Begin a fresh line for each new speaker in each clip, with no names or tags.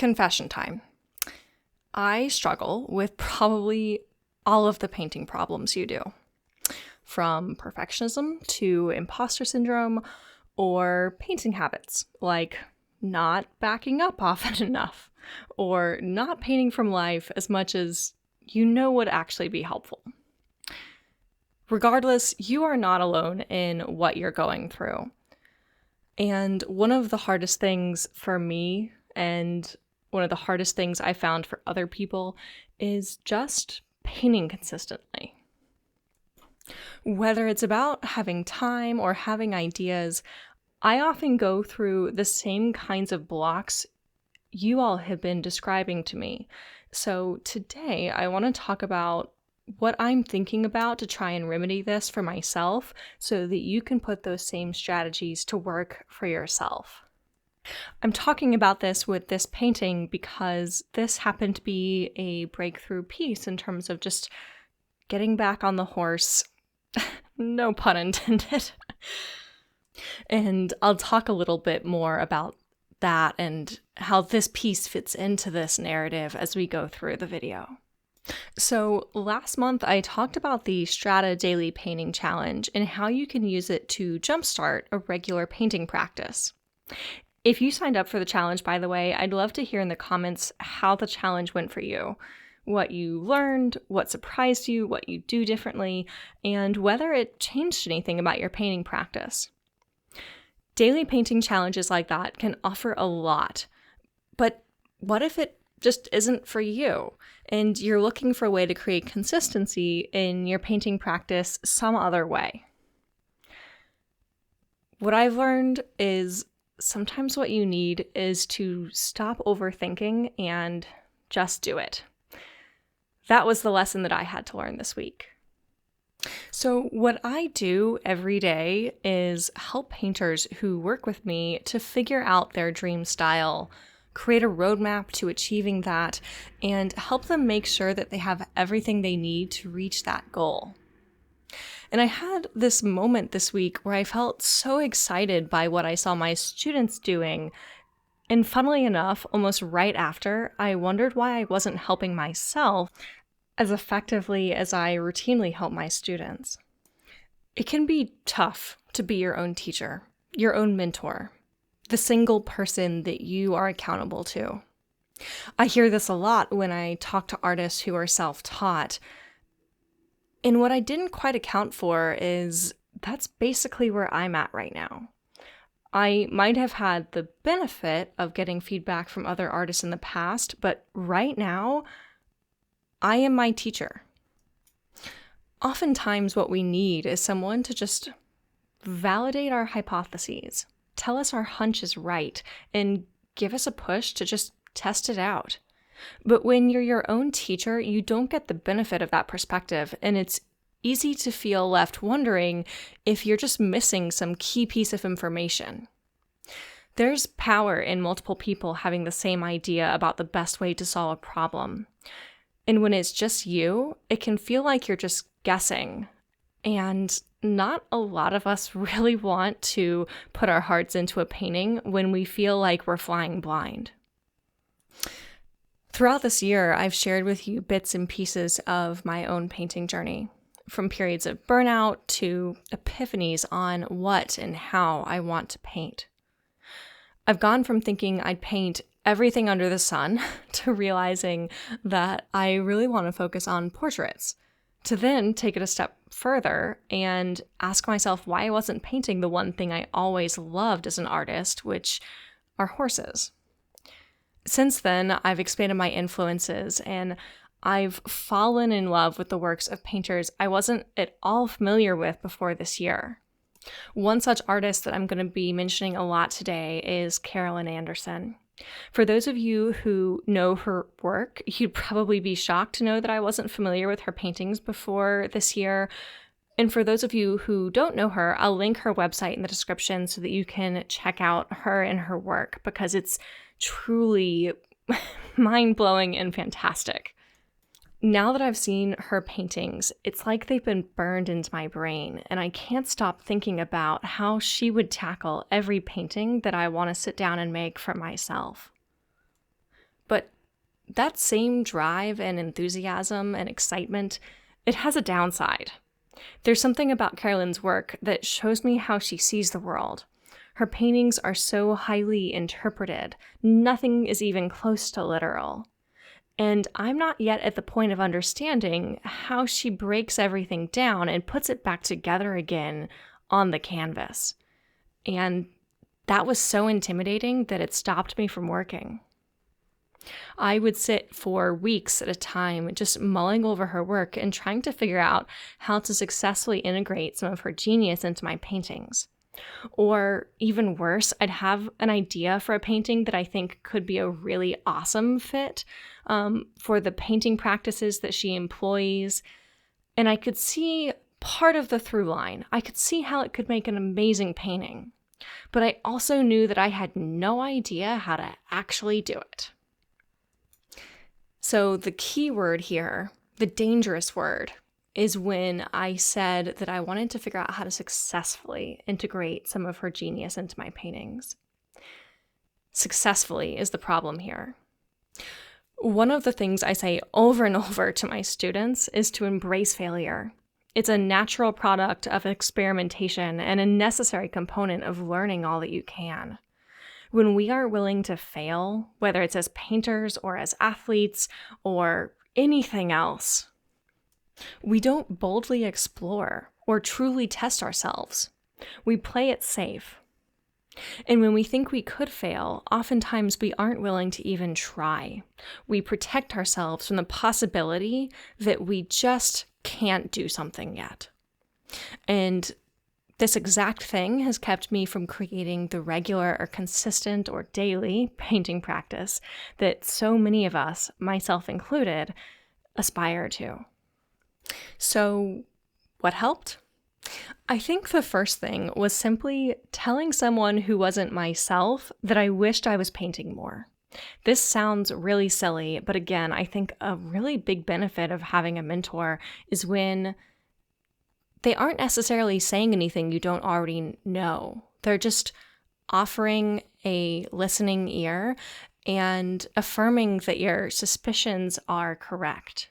Confession time. I struggle with probably all of the painting problems you do, from perfectionism to imposter syndrome or painting habits like not backing up often enough or not painting from life as much as you know would actually be helpful. Regardless, you are not alone in what you're going through. And one of the hardest things for me, and one of the hardest things I found for other people, is just painting consistently. Whether it's about having time or having ideas, I often go through the same kinds of blocks you all have been describing to me. So today I want to talk about what I'm thinking about to try and remedy this for myself so that you can put those same strategies to work for yourself. I'm talking about this with this painting because this happened to be a breakthrough piece in terms of just getting back on the horse, no pun intended. And I'll talk a little bit more about that and how this piece fits into this narrative as we go through the video. So last month, I talked about the Strata Daily Painting Challenge and how you can use it to jumpstart a regular painting practice. If you signed up for the challenge, by the way, I'd love to hear in the comments how the challenge went for you, what you learned, what surprised you, what you do differently, and whether it changed anything about your painting practice. Daily painting challenges like that can offer a lot, but what if it just isn't for you, and you're looking for a way to create consistency in your painting practice some other way? What I've learned is sometimes what you need is to stop overthinking and just do it. That was the lesson that I had to learn this week. So what I do every day is help painters who work with me to figure out their dream style, create a roadmap to achieving that, and help them make sure that they have everything they need to reach that goal. And I had this moment this week where I felt so excited by what I saw my students doing. And funnily enough, almost right after, I wondered why I wasn't helping myself as effectively as I routinely help my students. It can be tough to be your own teacher, your own mentor, the single person that you are accountable to. I hear this a lot when I talk to artists who are self-taught. And what I didn't quite account for is that's basically where I'm at right now. I might have had the benefit of getting feedback from other artists in the past, but right now, I am my teacher. Oftentimes what we need is someone to just validate our hypotheses, tell us our hunch is right, and give us a push to just test it out. But when you're your own teacher, you don't get the benefit of that perspective, and it's easy to feel left wondering if you're just missing some key piece of information. There's power in multiple people having the same idea about the best way to solve a problem. And when it's just you, it can feel like you're just guessing. And not a lot of us really want to put our hearts into a painting when we feel like we're flying blind. Throughout this year, I've shared with you bits and pieces of my own painting journey, from periods of burnout to epiphanies on what and how I want to paint. I've gone from thinking I'd paint everything under the sun to realizing that I really want to focus on portraits, to then take it a step further and ask myself why I wasn't painting the one thing I always loved as an artist, which are horses. Since then, I've expanded my influences and I've fallen in love with the works of painters I wasn't at all familiar with before this year. One such artist that I'm going to be mentioning a lot today is Carolyn Anderson. For those of you who know her work, you'd probably be shocked to know that I wasn't familiar with her paintings before this year. And for those of you who don't know her, I'll link her website in the description so that you can check out her and her work, because it's truly mind-blowing and fantastic. Now that I've seen her paintings, it's like they've been burned into my brain, and I can't stop thinking about how she would tackle every painting that I want to sit down and make for myself. But that same drive and enthusiasm and excitement, it has a downside. There's something about Carolyn's work that shows me how she sees the world. Her paintings are so highly interpreted. Nothing is even close to literal. And I'm not yet at the point of understanding how she breaks everything down and puts it back together again on the canvas. And that was so intimidating that it stopped me from working. I would sit for weeks at a time just mulling over her work and trying to figure out how to successfully integrate some of her genius into my paintings. Or even worse, I'd have an idea for a painting that I think could be a really awesome fit for the painting practices that she employs. And I could see part of the through line. I could see how it could make an amazing painting. But I also knew that I had no idea how to actually do it. So the key word here, the dangerous word, is when I said that I wanted to figure out how to successfully integrate some of her genius into my paintings. Successfully is the problem here. One of the things I say over and over to my students is to embrace failure. It's a natural product of experimentation and a necessary component of learning all that you can. When we are willing to fail, whether it's as painters or as athletes or anything else, we don't boldly explore or truly test ourselves. We play it safe. And when we think we could fail, oftentimes we aren't willing to even try. We protect ourselves from the possibility that we just can't do something yet. And this exact thing has kept me from creating the regular or consistent or daily painting practice that so many of us, myself included, aspire to. So, what helped? I think the first thing was simply telling someone who wasn't myself that I wished I was painting more. This sounds really silly, but again, I think a really big benefit of having a mentor is when they aren't necessarily saying anything you don't already know. They're just offering a listening ear and affirming that your suspicions are correct.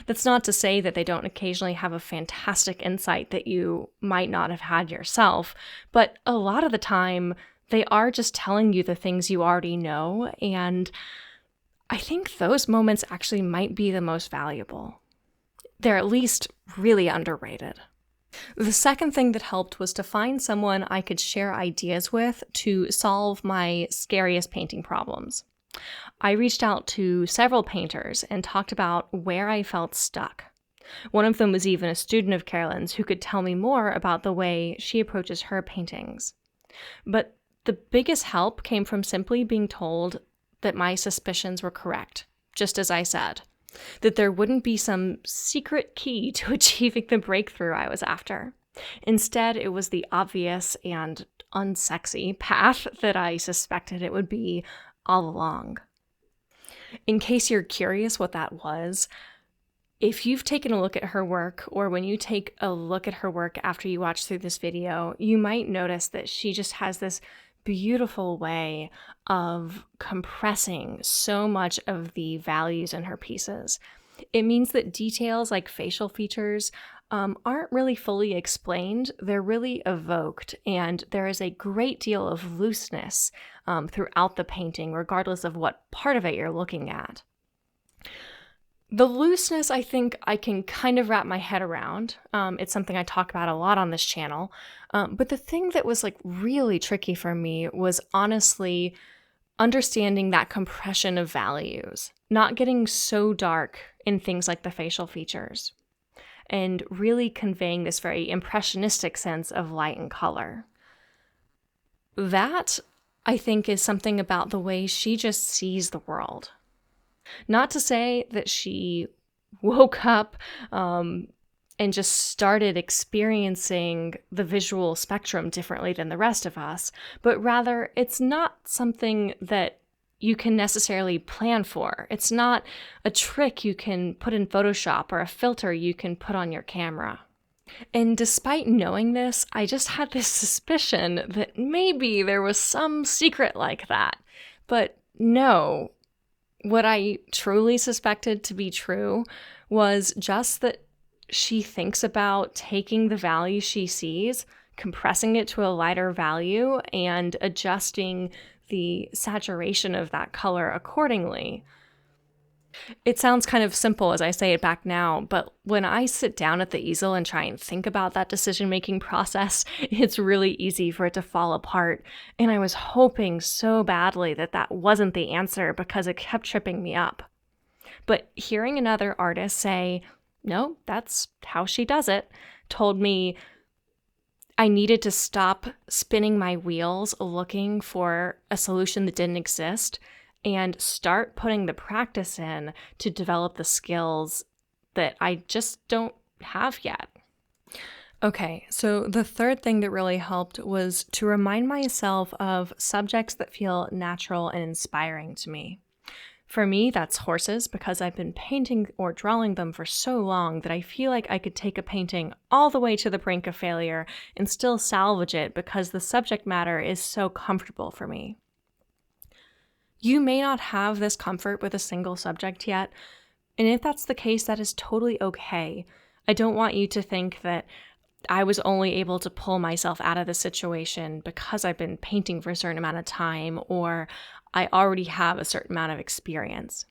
That's not to say that they don't occasionally have a fantastic insight that you might not have had yourself, but a lot of the time, they are just telling you the things you already know, and I think those moments actually might be the most valuable. They're at least really underrated. The second thing that helped was to find someone I could share ideas with to solve my scariest painting problems. I reached out to several painters and talked about where I felt stuck. One of them was even a student of Carolyn's who could tell me more about the way she approaches her paintings. But the biggest help came from simply being told that my suspicions were correct, just as I said, that there wouldn't be some secret key to achieving the breakthrough I was after. Instead, it was the obvious and unsexy path that I suspected it would be all along. In case you're curious what that was, if you've taken a look at her work, or when you take a look at her work after you watch through this video, you might notice that she just has this beautiful way of compressing so much of the values in her pieces. It means that details like facial features aren't really fully explained. They're really evoked, and there is a great deal of looseness throughout the painting, regardless of what part of it you're looking at. The looseness, I think I can kind of wrap my head around. It's something I talk about a lot on this channel. But the thing that was really tricky for me was honestly understanding that compression of values, not getting so dark in things like the facial features, and really conveying this very impressionistic sense of light and color. That, I think, is something about the way she just sees the world. Not to say that she woke up and just started experiencing the visual spectrum differently than the rest of us, but rather it's not something that you can necessarily plan for. It's not a trick you can put in Photoshop or a filter you can put on your camera. And despite knowing this, I just had this suspicion that maybe there was some secret like that. But no, What I truly suspected to be true was just that she thinks about taking the value she sees, compressing it to a lighter value, and adjusting the saturation of that color accordingly. It sounds kind of simple as I say it back now, but when I sit down at the easel and try and think about that decision-making process, it's really easy for it to fall apart. And I was hoping so badly that that wasn't the answer because it kept tripping me up. But hearing another artist say, no, that's how she does it, told me I needed to stop spinning my wheels looking for a solution that didn't exist and start putting the practice in to develop the skills that I just don't have yet. Okay, so the third thing that really helped was to remind myself of subjects that feel natural and inspiring to me. For me, that's horses, because I've been painting or drawing them for so long that I feel like I could take a painting all the way to the brink of failure and still salvage it because the subject matter is so comfortable for me. You may not have this comfort with a single subject yet, and if that's the case, that is totally okay. I don't want you to think that I was only able to pull myself out of the situation because I've been painting for a certain amount of time or I already have a certain amount of experience.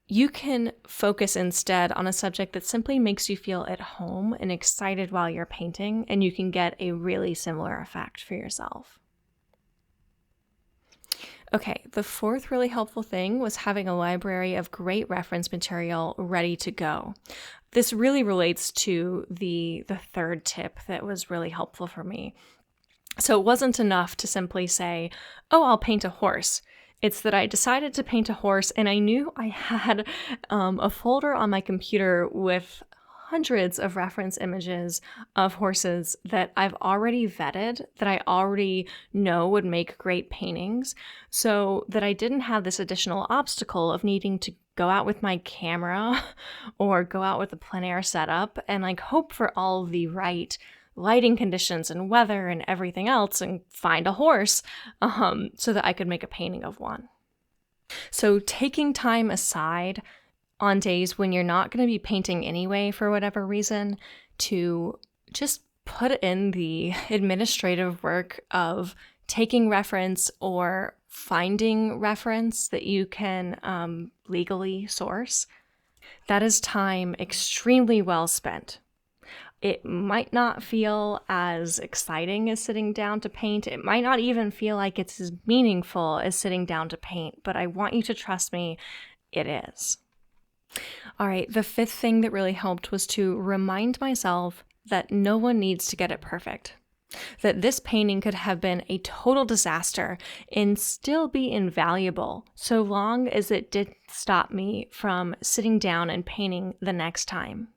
You can focus instead on a subject that simply makes you feel at home and excited while you're painting, and you can get a really similar effect for yourself. Okay, the fourth really helpful thing was having a library of great reference material ready to go. This really relates to the third tip that was really helpful for me. So it wasn't enough to simply say, oh, I'll paint a horse. It's that I decided to paint a horse and I knew I had a folder on my computer with hundreds of reference images of horses that I've already vetted, that I already know would make great paintings, so that I didn't have this additional obstacle of needing to go out with my camera or go out with a plein air setup and hope for all the right lighting conditions and weather and everything else and find a horse so that I could make a painting of one. So taking time aside on days when you're not going to be painting anyway for whatever reason to just put in the administrative work of taking reference or finding reference that you can legally source, that is time extremely well spent. It might not feel as exciting as sitting down to paint. It might not even feel like it's as meaningful as sitting down to paint, but I want you to trust me, it is. All right, the fifth thing that really helped was to remind myself that no one needs to get it perfect. That this painting could have been a total disaster and still be invaluable so long as it didn't stop me from sitting down and painting the next time.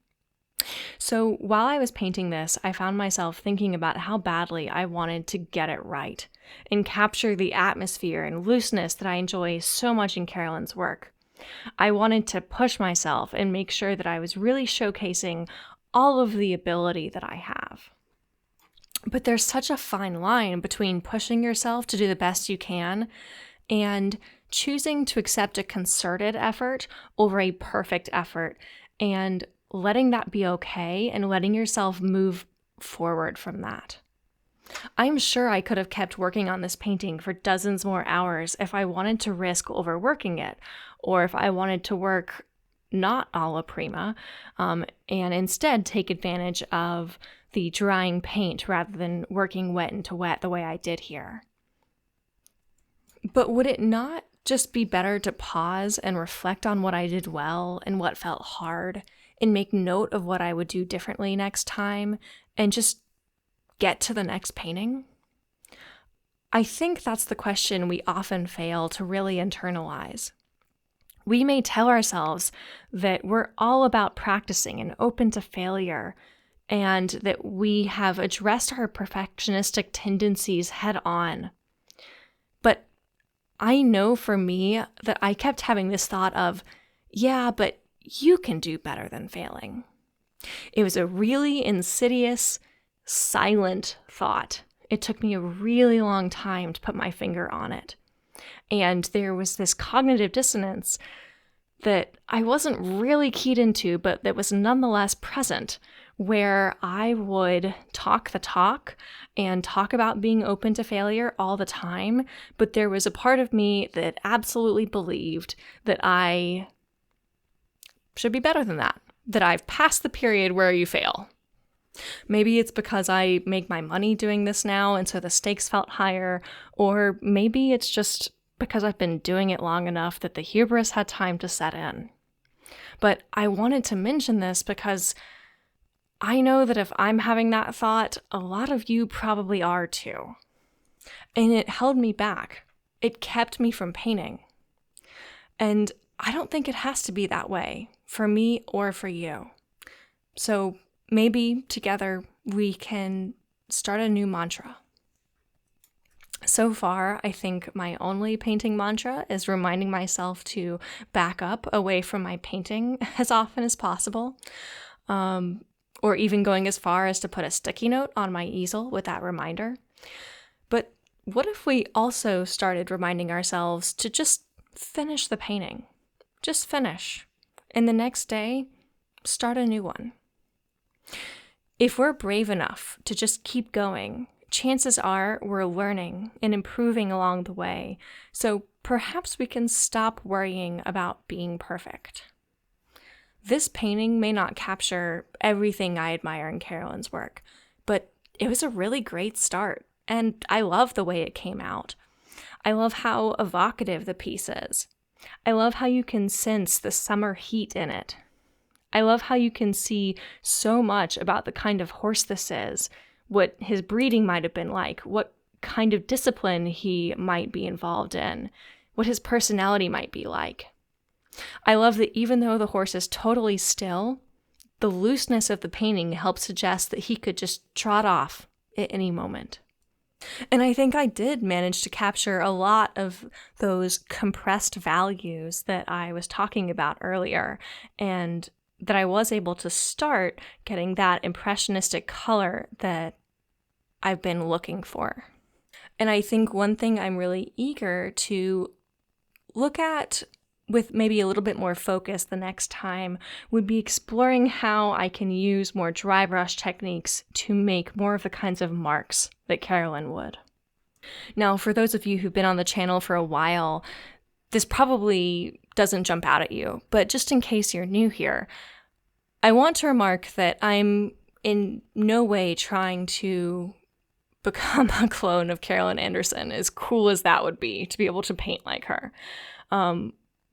So while I was painting this, I found myself thinking about how badly I wanted to get it right and capture the atmosphere and looseness that I enjoy so much in Carolyn's work. I wanted to push myself and make sure that I was really showcasing all of the ability that I have. But there's such a fine line between pushing yourself to do the best you can and choosing to accept a concerted effort over a perfect effort and letting that be okay and letting yourself move forward from that. I'm sure I could have kept working on this painting for dozens more hours if I wanted to risk overworking it, or if I wanted to work not alla prima, and instead take advantage of the drying paint rather than working wet into wet the way I did here. But would it not just be better to pause and reflect on what I did well and what felt hard, and make note of what I would do differently next time, and just get to the next painting? I think that's the question we often fail to really internalize. We may tell ourselves that we're all about practicing and open to failure, and that we have addressed our perfectionistic tendencies head on. But I know for me that I kept having this thought of, yeah, but you can do better than failing. It was a really insidious, silent thought. It took me a really long time to put my finger on it. And there was this cognitive dissonance that I wasn't really keyed into, but that was nonetheless present, where I would talk the talk and talk about being open to failure all the time, but there was a part of me that absolutely believed that I should be better than that I've passed the period where you fail. Maybe it's because I make my money doing this now, and so the stakes felt higher, or maybe it's just because I've been doing it long enough that the hubris had time to set in. But I wanted to mention this because I know that if I'm having that thought, a lot of you probably are too. And it held me back. It kept me from painting. And I don't think it has to be that way for me or for you. So maybe together we can start a new mantra. So far, I think my only painting mantra is reminding myself to back up away from my painting as often as possible, or even going as far as to put a sticky note on my easel with that reminder. But what if we also started reminding ourselves to just finish the painting? Just finish. And the next day, start a new one. If we're brave enough to just keep going, chances are we're learning and improving along the way, so perhaps we can stop worrying about being perfect. This painting may not capture everything I admire in Carolyn's work, but it was a really great start, and I love the way it came out. I love how evocative the piece is. I love how you can sense the summer heat in it. I love how you can see so much about the kind of horse this is, what his breeding might have been like, what kind of discipline he might be involved in, what his personality might be like. I love that even though the horse is totally still, the looseness of the painting helps suggest that he could just trot off at any moment. And I think I did manage to capture a lot of those compressed values that I was talking about earlier, and that I was able to start getting that impressionistic color that I've been looking for. And I think one thing I'm really eager to look at with maybe a little bit more focus the next time would be exploring how I can use more dry brush techniques to make more of the kinds of marks that Carolyn would. Now, for those of you who've been on the channel for a while, this probably doesn't jump out at you, but just in case you're new here, I want to remark that I'm in no way trying to become a clone of Carolyn Anderson, as cool as that would be to be able to paint like her.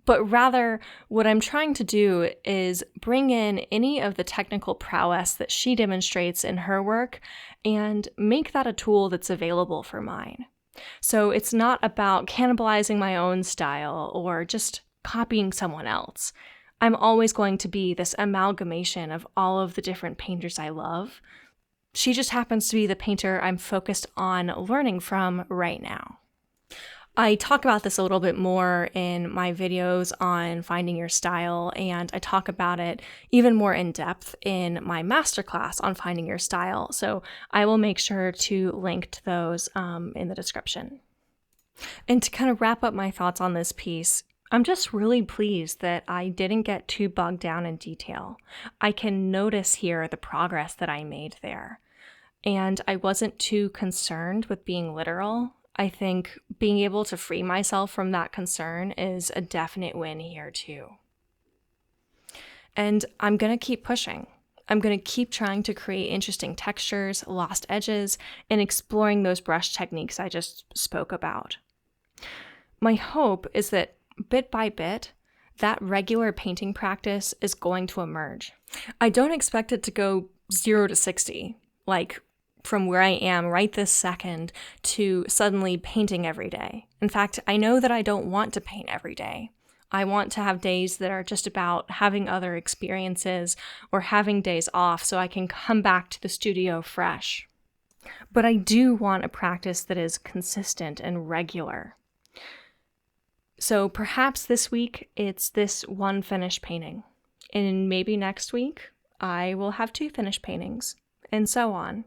But rather, what I'm trying to do is bring in any of the technical prowess that she demonstrates in her work and make that a tool that's available for mine. So it's not about cannibalizing my own style or just copying someone else. I'm always going to be this amalgamation of all of the different painters I love. She just happens to be the painter I'm focused on learning from right now. I talk about this a little bit more in my videos on finding your style, and I talk about it even more in depth in my masterclass on finding your style. So I will make sure to link to those in the description. And to kind of wrap up my thoughts on this piece, I'm just really pleased that I didn't get too bogged down in detail. I can notice here the progress that I made there. And I wasn't too concerned with being literal. I think being able to free myself from that concern is a definite win here too. And I'm going to keep pushing. I'm going to keep trying to create interesting textures, lost edges, and exploring those brush techniques I just spoke about. My hope is that bit by bit, that regular painting practice is going to emerge. I don't expect it to go 0 to 60, like from where I am right this second to suddenly painting every day. In fact, I know that I don't want to paint every day. I want to have days that are just about having other experiences or having days off so I can come back to the studio fresh. But I do want a practice that is consistent and regular. So perhaps this week it's this one finished painting. And maybe next week I will have 2 finished paintings, and so on.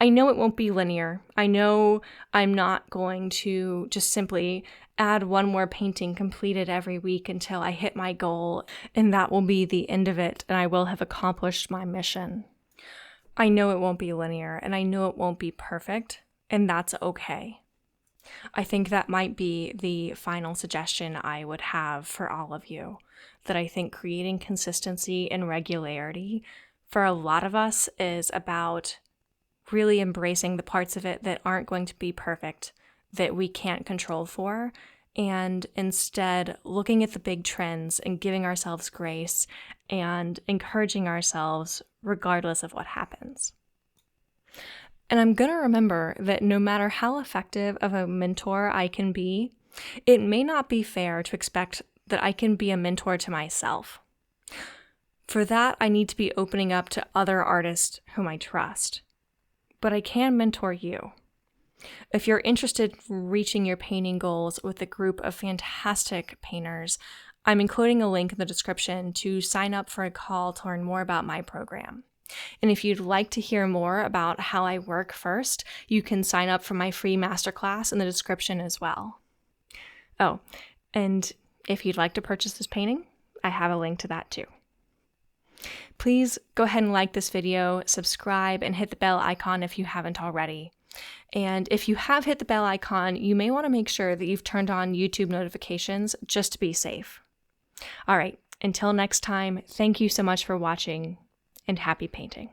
I know it won't be linear. I know I'm not going to just simply add one more painting completed every week until I hit my goal, and that will be the end of it, and I will have accomplished my mission. I know it won't be linear, and I know it won't be perfect, and that's okay. I think that might be the final suggestion I would have for all of you, that I think creating consistency and regularity for a lot of us is about really embracing the parts of it that aren't going to be perfect, that we can't control for, and instead looking at the big trends and giving ourselves grace and encouraging ourselves regardless of what happens. And I'm going to remember that no matter how effective of a mentor I can be, it may not be fair to expect that I can be a mentor to myself. For that, I need to be opening up to other artists whom I trust. But I can mentor you. If you're interested in reaching your painting goals with a group of fantastic painters, I'm including a link in the description to sign up for a call to learn more about my program. And if you'd like to hear more about how I work first, you can sign up for my free masterclass in the description as well. Oh, and if you'd like to purchase this painting, I have a link to that too. Please go ahead and like this video, subscribe, and hit the bell icon if you haven't already. And if you have hit the bell icon, you may want to make sure that you've turned on YouTube notifications just to be safe. All right, until next time, thank you so much for watching, and happy painting.